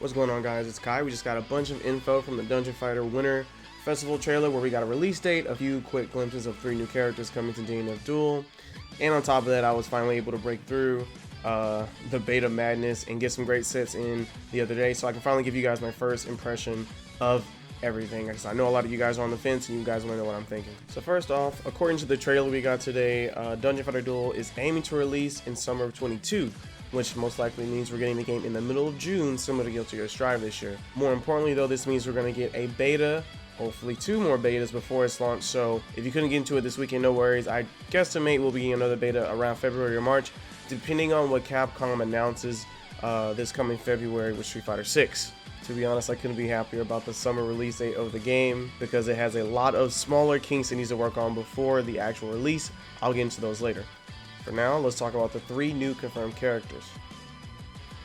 What's going on, guys? It's Kai. We just got a bunch of info from the Dungeon Fighter Winter Festival trailer where we got a release date, a few quick glimpses of 3 new characters coming to DNF Duel, and on top of that, I was finally able to break through the beta madness and get some great sets in the other day, so I can finally give you guys my first impression of everything, because I know a lot of you guys are on the fence and you guys want to know what I'm thinking. So first off, according to the trailer we got today, Dungeon Fighter Duel is aiming to release in summer of 22. Which most likely means we're getting the game in the middle of June, similar to Guilty Gear Strive this year. More importantly though, this means we're going to get a beta, hopefully 2 more betas before it's launched, so if you couldn't get into it this weekend, no worries. I guesstimate we'll be getting another beta around February or March, depending on what Capcom announces this coming February with Street Fighter 6. To be honest, I couldn't be happier about the summer release date of the game because it has a lot of smaller kinks it needs to work on before the actual release. I'll get into those later. For now, let's talk about the 3 new confirmed characters.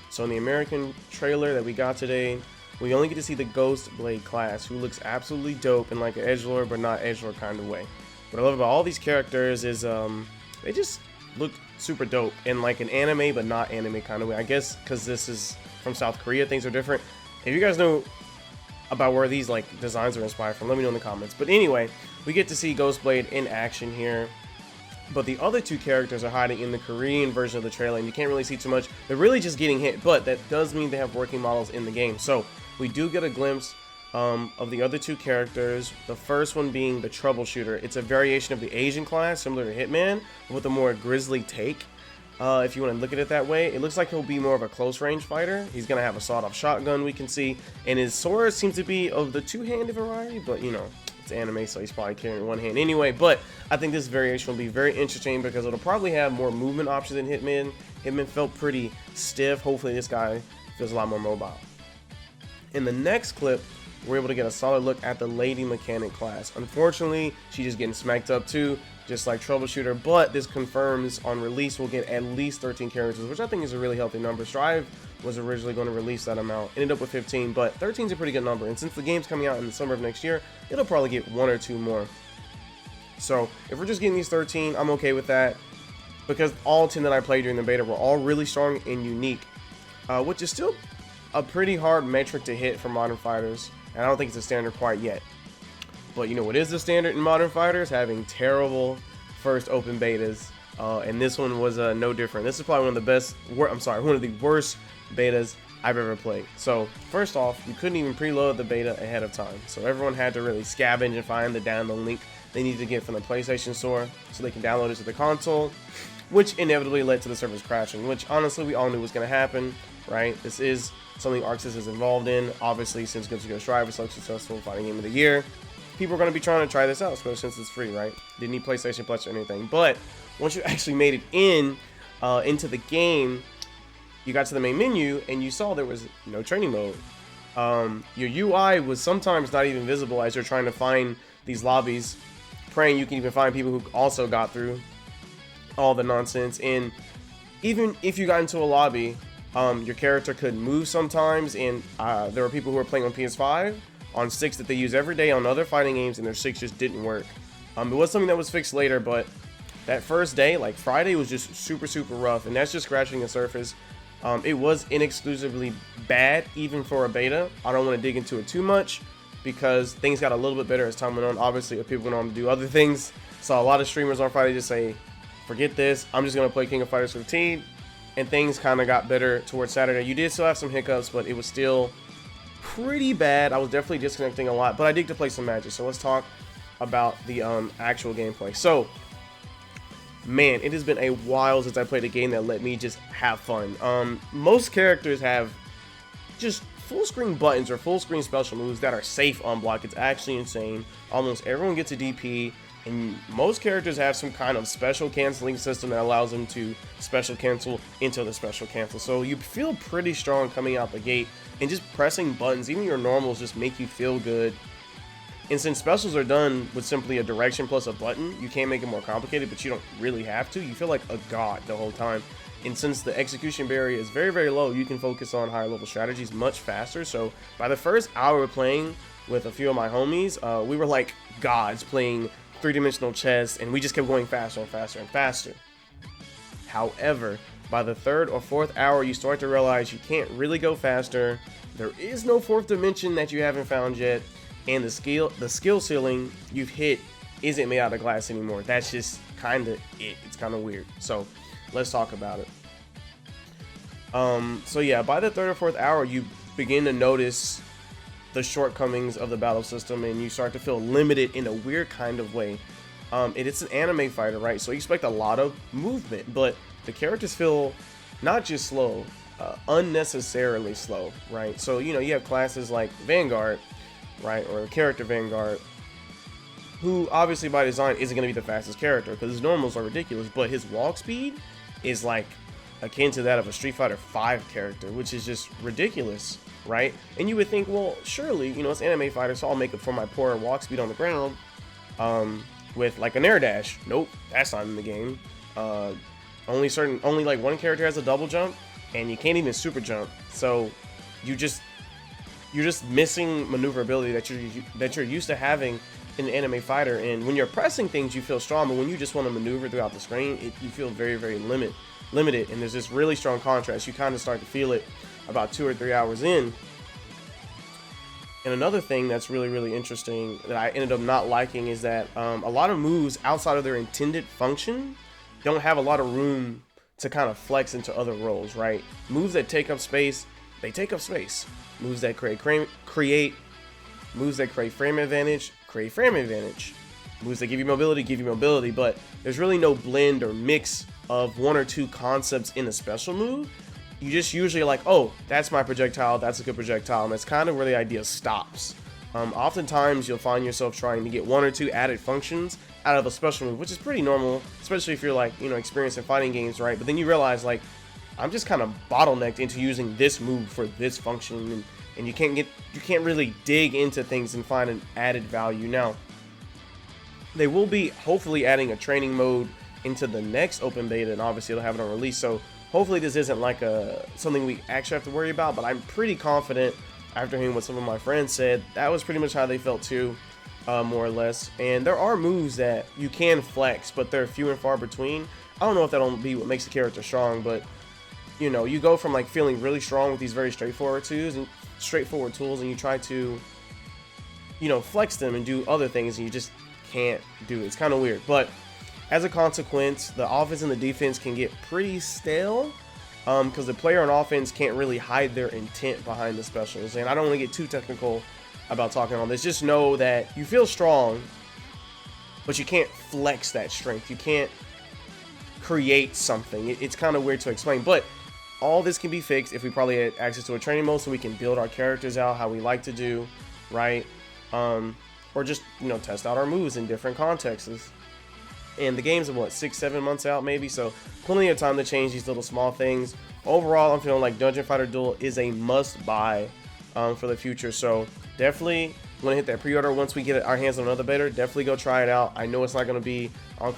So in the American trailer that we got today, we only get to see the Ghostblade class, who looks absolutely dope in like an edgelord but not edgelord kind of way. What I love about all these characters is they just look super dope in like an anime but not anime kind of way. I guess because this is from South Korea, things are different. If you guys know about where these like designs are inspired from, let me know in the comments. But anyway, we get to see Ghostblade in action here. But the other 2 characters are hiding in the Korean version of the trailer, and you can't really see too much. They're really just getting hit, but that does mean they have working models in the game. So we do get a glimpse of the other 2 characters. The first one being the Troubleshooter. It's a variation of the Asian class, similar to Hitman, with a more grisly take. If you want to look at it that way, it looks like he'll be more of a close-range fighter. He's going to have a sawed-off shotgun, we can see, and his sword seems to be of the 2-handed variety, but you know, it's anime, so he's probably carrying one hand anyway. But I think this variation will be very interesting because it'll probably have more movement options than Hitman. Hitman felt pretty stiff. Hopefully this guy feels a lot more mobile. In the next clip, we're able to get a solid look at the Lady Mechanic class. Unfortunately, she's just getting smacked up too, just like Troubleshooter, but this confirms on release we'll get at least 13 characters, which I think is a really healthy number. Strive was originally going to release that amount, ended up with 15, but 13 is a pretty good number, and since the game's coming out in the summer of next year, it'll probably get 1 or 2 more. So if we're just getting these 13, I'm okay with that, because all 10 that I played during the beta were all really strong and unique, which is still a pretty hard metric to hit for modern fighters, and I don't think it's a standard quite yet. But you know what is the standard in modern fighters? Having terrible first open betas, and this one was no different. This is probably one of the worst betas I've ever played. So first off, you couldn't even preload the beta ahead of time, so everyone had to really scavenge and find the download link they needed to get from the PlayStation Store so they can download it to the console, which inevitably led to the servers crashing, which honestly we all knew was going to happen, right? This is something ArcSys is involved in. Obviously, since Guilty Gear Strive was so successful fighting game of the year, people are going to be trying to try this out, especially since it's free, right? Didn't need PlayStation Plus or anything. But once you actually made it into the game, you got to the main menu and you saw there was no training mode. Your UI was sometimes not even visible as you're trying to find these lobbies, praying you can even find people who also got through all the nonsense. And even if you got into a lobby, your character couldn't move sometimes, and there were people who were playing on PS5 on sticks that they use every day on other fighting games, and their sticks just didn't work. It was something that was fixed later, but that first day, like Friday, was just super rough, and that's just scratching the surface. It was inexclusively bad, even for a beta. I don't want to dig into it too much because things got a little bit better as time went on. Obviously, if people went on to do other things, saw a lot of streamers on Friday just say, forget this, I'm just going to play King of Fighters 15, and things kind of got better towards Saturday. You did still have some hiccups, but it was still pretty bad. I was definitely disconnecting a lot, but I did to play some magic. So let's talk about the actual gameplay. So man, it has been a while since I played a game that let me just have fun. Most characters have just full screen buttons or full screen special moves that are safe on block. It's actually insane. Almost everyone gets a DP, and most characters have some kind of special canceling system that allows them to special cancel into the special cancel. So you feel pretty strong coming out the gate, and just pressing buttons, even your normals, just make you feel good. And since specials are done with simply a direction plus a button, you can't make it more complicated, but you don't really have to. You feel like a god the whole time. And since the execution barrier is very low, you can focus on higher level strategies much faster. So by the first hour of playing with a few of my homies, we were like gods playing 3-dimensional chess, and we just kept going faster and faster and faster. However, by the 3rd or 4th hour, you start to realize you can't really go faster. There is no fourth dimension that you haven't found yet, and the skill ceiling you've hit isn't made out of glass anymore. That's just kind of it. It's kind of weird. So let's talk about it. So yeah, by the third or fourth hour, you begin to notice the shortcomings of the battle system, and you start to feel limited in a weird kind of way. It's an anime fighter, right? So you expect a lot of movement, but the characters feel not just slow, unnecessarily slow, right? So, you know, you have classes like Vanguard, right, or character Vanguard, who obviously by design isn't going to be the fastest character because his normals are ridiculous, but his walk speed is like akin to that of a Street Fighter 5 character, which is just ridiculous, right? And you would think, well, surely, you know, it's anime fighter, so I'll make up for my poor walk speed on the ground with like an air dash. Nope, that's not in the game. Only like one character has a double jump, and you can't even super jump. So you're just missing maneuverability that you're used to having in an anime fighter. And when you're pressing things, you feel strong, but when you just want to maneuver throughout the screen, you feel very, very limited. And there's this really strong contrast. You kind of start to feel it about 2 or 3 hours in. And another thing that's really, really interesting that I ended up not liking is that a lot of moves outside of their intended function don't have a lot of room to kind of flex into other roles, right? Moves that take up space, they take up space. Moves that create frame advantage, create frame advantage. Moves that give you mobility, but there's really no blend or mix of one or two concepts in a special move. You just usually like, oh, that's my projectile, that's a good projectile, and that's kind of where the idea stops. Oftentimes you'll find yourself trying to get one or two added functions out of a special move, which is pretty normal, especially if you're like, you know, experienced in fighting games, right? But then you realize, like, I'm just kind of bottlenecked into using this move for this function, and you can't really dig into things and find an added value. Now, they will be hopefully adding a training mode into the next open beta, and obviously it'll have it on release, so hopefully this isn't like something we actually have to worry about, but I'm pretty confident after hearing what some of my friends said, that was pretty much how they felt too, more or less. And there are moves that you can flex, but they're few and far between. I don't know if that'll be what makes the character strong, but you know, you go from like feeling really strong with these very straightforward tools, and you try to, you know, flex them and do other things, and you just can't do it. It's kind of weird, but as a consequence, the offense and the defense can get pretty stale because the player on offense can't really hide their intent behind the specials. And I don't want to get too technical about talking on this. Just know that you feel strong, but you can't flex that strength. You can't create something. It's kind of weird to explain, but all this can be fixed if we probably had access to a training mode so we can build our characters out how we like to do, right? Or just, you know, test out our moves in different contexts. And the game's what, 6-7 months out maybe, so plenty of time to change these little small things. Overall, I'm feeling like Dungeon Fighter Duel is a must-buy for the future, so definitely want to hit that pre-order once we get our hands on another beta. Definitely go try it out. I know it's not going to be on on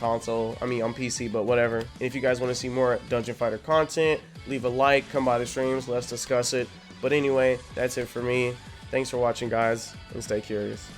PC, but whatever. And if you guys want to see more Dungeon Fighter content, leave a like, come by the streams, let's discuss it. But anyway, that's it for me. Thanks for watching, guys, and stay curious.